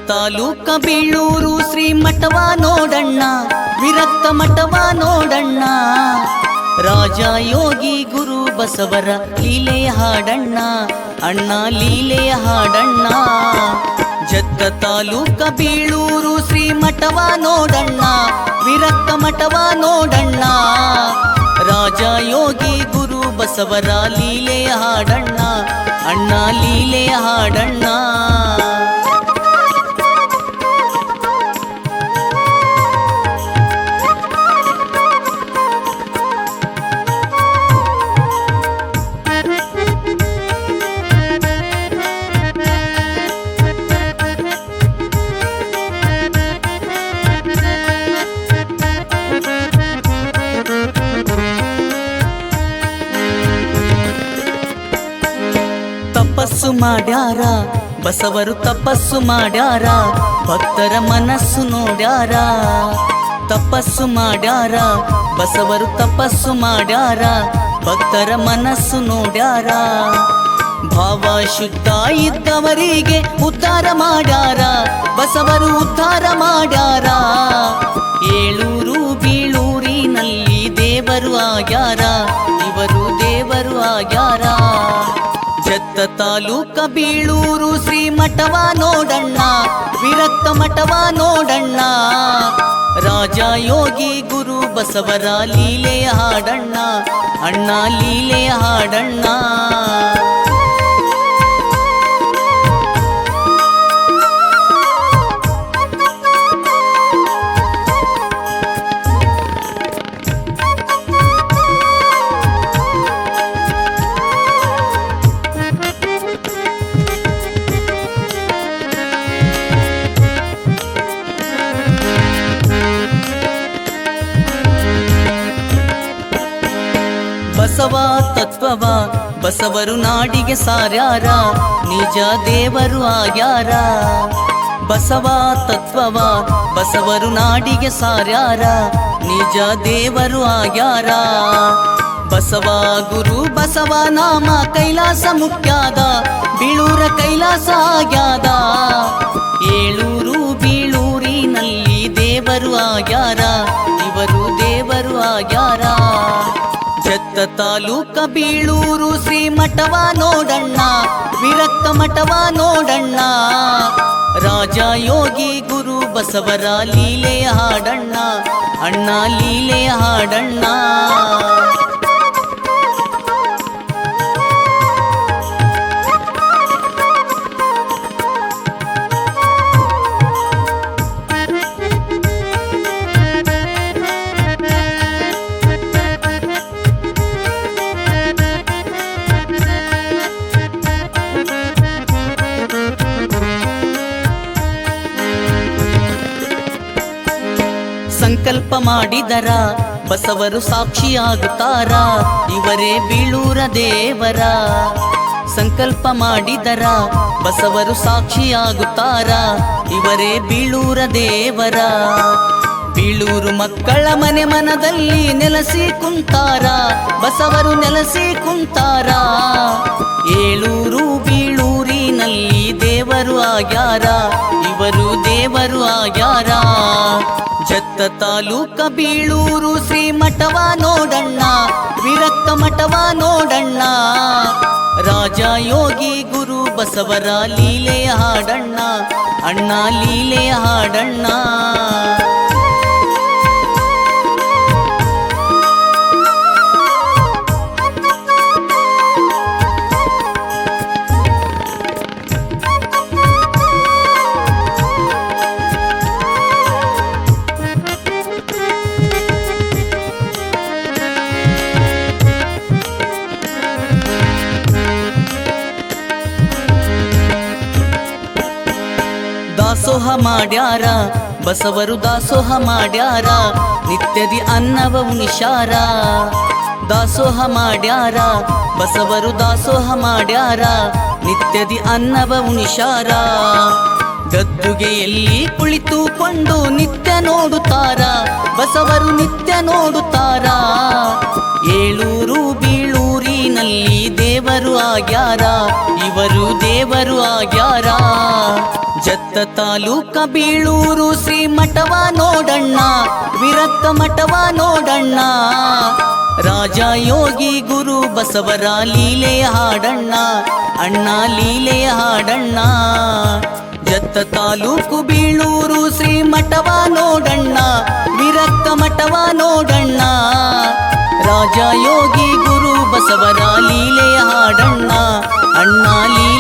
ತಾಲೂಕ ಬೀಳೂರು ಶ್ರೀ ಮಠವ ನೋಡಣ್ಣ, ವಿರಕ್ತ ಮಠವ ನೋಡಣ್ಣ. ರಾಜ ಯೋಗಿ ಗುರು ಬಸವರ ಲೀಲೆಯ ಹಾಡಣ್ಣ, ಅಣ್ಣ ಲೀಲೆಯ ಹಾಡಣ್ಣ. ಜತ್ತ ತಾಲೂಕ ಬೀಳೂರು ಶ್ರೀ ಮಠವ ನೋಡಣ್ಣ, ವಿರಕ್ತ ಮಠವ ನೋಡಣ್ಣ. ರಾಜ ಯೋಗಿ ಗುರು ಬಸವರ ಲೀಲೆಯ ಹಾಡಣ್ಣ, ಅಣ್ಣ ಲೀಲೆಯ ಹಾಡಣ್ಣ. ತಪಸ್ಸು ಮಾಡ್ಯಾರ ಬಸವರು, ತಪಸ್ಸು ಮಾಡ್ಯಾರ, ಭಕ್ತರ ಮನಸ್ಸು ನೋಡ್ಯಾರ. ತಪಸ್ಸು ಮಾಡ್ಯಾರ ಬಸವರು, ತಪಸ್ಸು ಮಾಡ್ಯಾರ, ಭಕ್ತರ ಮನಸ್ಸು ನೋಡ್ಯಾರ. ಭಾವ ಶುದ್ಧ ಇದ್ದವರಿಗೆ ಉದ್ಧಾರ ಮಾಡ್ಯಾರ, ಬಸವರು ಉದ್ಧಾರ ಮಾಡ್ಯಾರ. ಏಳೂರು ಬೀಳೂರಿನಲ್ಲಿ ದೇವರು ಆಗ್ಯಾರ, ಇವರು ದೇವರು ಆಗ್ಯಾರ. ಜತ್ತ ತಾಲೂಕ ಬೀಳೂರು ಶ್ರೀ ಮಠವ ನೋಡಣ್ಣ, ವಿರಕ್ತ ಮಠವ ನೋಡಣ್ಣ. ರಾಜ ಯೋಗಿ ಗುರು ಬಸವರ ಲೀಲೆಯ ಹಾಡಣ್ಣ, ಅಣ್ಣ ಲೀಲೆಯ ಹಾಡಣ್ಣ. ಬಸವ ತತ್ವವ ಬಸವರು ನಾಡಿಗೆ ಸಾರ್ಯಾರ, ನಿಜ ದೇವರು ಆಗ್ಯಾರ. ಬಸವ ತತ್ವವ ಬಸವರು ನಾಡಿಗೆ ಸಾರ್ಯಾರ, ನಿಜ ದೇವರು ಆಗ್ಯಾರ. ಬಸವ ಗುರು ಬಸವ ನಾಮ ಕೈಲಾಸ ಮುಖ್ಯಾದ, ಬೀಳೂರ ಕೈಲಾಸ ಆಗ್ಯಾದ. ಏಳೂರು ಬೀಳೂರಿನಲ್ಲಿ ದೇವರು ಆಗ್ಯಾರ, ಇವರು ದೇವರು ಆಗ್ಯಾರ. ಜತ್ತ ತಾಲೂಕ ಬೀಳೂರು ಶ್ರೀ ಮಠವ ನೋಡಣ್ಣ, ವಿರಕ್ತ ಮಠವ ನೋಡಣ್ಣ. ರಾಜ ಯೋಗಿ ಗುರು ಬಸವರ ಲೀಲೆಯ ಹಾಡಣ್ಣ, ಅಣ್ಣ ಲೀಲೆಯ ಹಾಡಣ್ಣ. ಸಂಕಲ್ಪ ಮಾಡಿದರ ಬಸವರು ಸಾಕ್ಷಿಯಾಗುತ್ತಾರ, ಇವರೇ ಬೀಳೂರ ದೇವರ. ಸಂಕಲ್ಪ ಮಾಡಿದರ ಬಸವರು ಸಾಕ್ಷಿಯಾಗುತ್ತಾರ, ಇವರೇ ಬೀಳೂರ ದೇವರ. ಬೀಳೂರು ಮಕ್ಕಳ ಮನೆ ಮನದಲ್ಲಿ ನೆಲೆಸಿ ಕುಂತಾರ, ಬಸವರು ನೆಲೆಸಿ ಕುಂತಾರ. ಏಳೂರು ಬೀಳೂರಿನಲ್ಲಿ ದೇವರು ಆಗ್ಯಾರ, ಇವರು ದೇವರು ಆಗ್ಯಾರ. ಜತ್ತ ತಾಲೂಕ ಬೀಳೂರು ಶ್ರೀ ಮಠವ ನೋಡಣ್ಣ, ವಿರಕ್ತ ಮಠವ ನೋಡಣ್ಣ. ರಾಜ ಯೋಗಿ ಗುರು ಬಸವರ ಲೀಲೆಯ ಹಾಡಣ್ಣ, ಅಣ್ಣ ಲೀಲೆಯ ಹಾಡಣ್ಣ. ದಾಸೋಹ ಮಾಡ್ಯಾರ ಬಸವರು, ದಾಸೋಹ ಮಾಡ್ಯಾರ, ನಿತ್ಯದಿ ಅನ್ನವ ಉಣಿಸ್ಯಾರ. ದಾಸೋಹ ಮಾಡ್ಯಾರ ಬಸವರು, ದಾಸೋಹ ಮಾಡ್ಯಾರ, ನಿತ್ಯದಿ ಅನ್ನವ ಉಣಿಸ್ಯಾರ. ಗದ್ದುಗೆಯಲ್ಲಿ ಕುಳಿತುಕೊಂಡು ನಿತ್ಯ ನೋಡುತ್ತಾರ, ಬಸವರು ನಿತ್ಯ ನೋಡುತ್ತಾರ. ಏಳೂರು ಬೀಳೂರಿ ಊರಿನಲ್ಲಿ ದೇವರು ಆಗ್ಯಾರ, ಇವರು ದೇವರು ಆಗ್ಯಾರ. ಜತ್ತ ತಾಲೂಕ ಬೀಳೂರು ಶ್ರೀ ಮಠವ ನೋಡಣ್ಣ, ವಿರಕ್ತ ಮಠವ ನೋಡಣ್ಣ. ರಾಜ ಯೋಗಿ ಗುರು ಬಸವರ ಲೀಲೆಯ ಹಾಡಣ್ಣ, ಅಣ್ಣ ಲೀಲೆಯ ಹಾಡಣ್ಣ. ಜತ್ತ ತಾಲೂಕು ಬೀಳೂರು ಶ್ರೀ ಮಠವ ನೋಡಣ್ಣ, ವಿರಕ್ತ ಮಠವ ನೋಡಣ್ಣ. ರಾಜ ಯೋಗಿ ಗುರು ಬಸವರ ಲೀಲೆಯ ಹಾಡಣ್ಣ, ಅಣ್ಣ ಲೀಲೆ